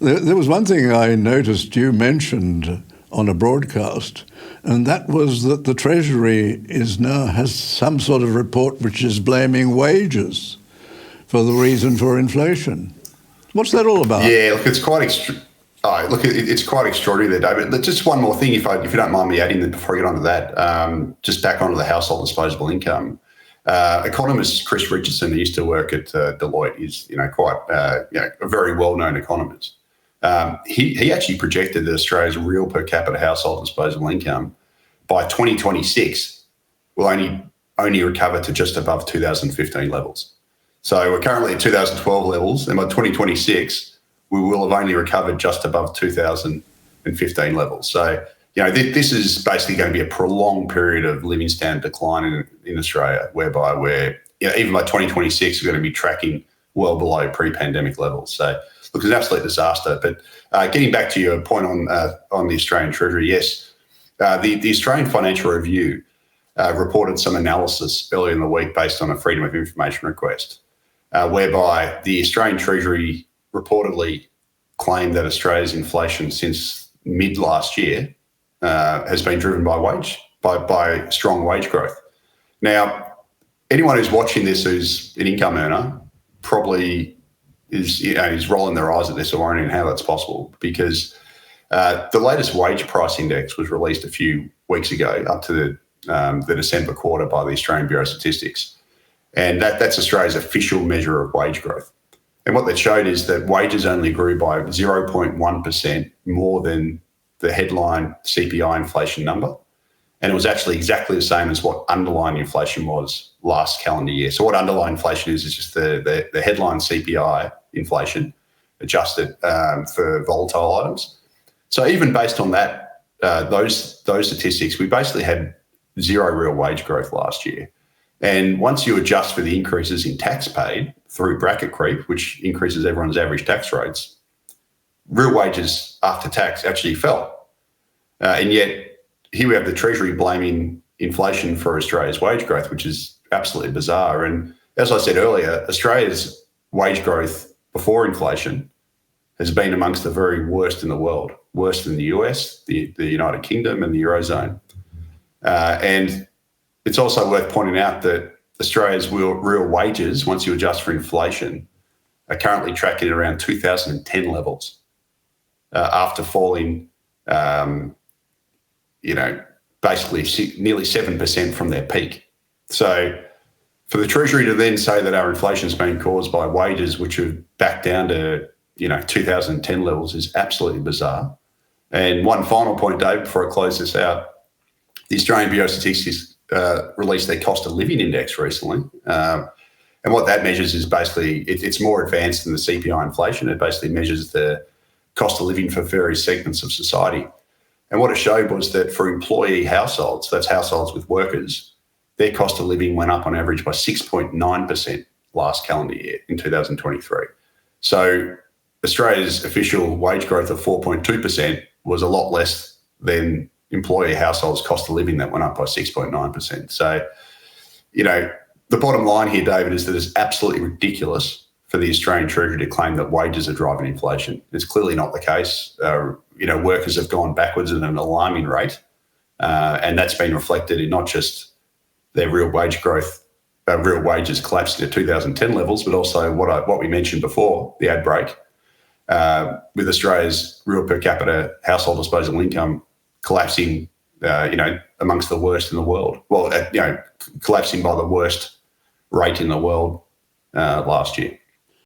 There was one thing I noticed you mentioned on a broadcast, and that was that the Treasury has some sort of report which is blaming wages for the reason for inflation. What's that all about? Yeah, look, it's quite it's quite extraordinary there, David. Just one more thing, if you don't mind me adding before I get onto that, just back onto the household disposable income. Economist Chris Richardson, who used to work at Deloitte, is quite a very well-known economist. He actually projected that Australia's real per capita household disposable income by 2026 will only recover to just above 2015 levels. So we're currently at 2012 levels, and by 2026 we will have only recovered just above 2015 levels. So this is basically going to be a prolonged period of living standard decline in Australia, whereby even by 2026 we're going to be tracking well below pre-pandemic levels. So look, it's an absolute disaster. But getting back to your point on the Australian Treasury, yes, the Australian Financial Review reported some analysis earlier in the week based on a Freedom of Information request, whereby the Australian Treasury reportedly claimed that Australia's inflation since mid last year has been driven by strong wage growth. Now, anyone who's watching this who's an income earner probably is rolling their eyes at this or wondering how that's possible, because the latest wage price index was released a few weeks ago up to the December quarter by the Australian Bureau of Statistics. And that's Australia's official measure of wage growth. And what that showed is that wages only grew by 0.1% more than the headline CPI inflation number. And it was actually exactly the same as what underlying inflation was last calendar year. So what underlying inflation is just the headline CPI inflation adjusted for volatile items. So even based on that, those statistics, we basically had zero real wage growth last year. And once you adjust for the increases in tax paid through bracket creep, which increases everyone's average tax rates, real wages after tax actually fell. And yet here we have the Treasury blaming inflation for Australia's wage growth, which is absolutely bizarre. And as I said earlier, Australia's wage growth before inflation has been amongst the very worst in the world, worse than the US, the United Kingdom and the Eurozone. And it's also worth pointing out that Australia's real wages, once you adjust for inflation, are currently tracking at around 2010 levels after falling, basically nearly 7% from their peak. So for the Treasury to then say that our inflation has been caused by wages which are back down to 2010 levels is absolutely bizarre. And one final point, Dave, before I close this out, the Australian Bureau of Statistics released their cost of living index recently. And what that measures is basically, it's more advanced than the CPI inflation. It basically measures the cost of living for various segments of society. And what it showed was that for employee households, that's households with workers, their cost of living went up on average by 6.9% last calendar year in 2023. So Australia's official wage growth of 4.2% was a lot less than employee households' cost of living that went up by 6.9%. So, the bottom line here, David, is that it's absolutely ridiculous for the Australian Treasury to claim that wages are driving inflation. It's clearly not the case. Workers have gone backwards at an alarming rate, and that's been reflected in not just their real wage growth, real wages collapsing to 2010 levels, but also what we mentioned before, the ad break, with Australia's real per capita household disposable income collapsing, amongst the worst in the world. Well, collapsing by the worst rate in the world last year.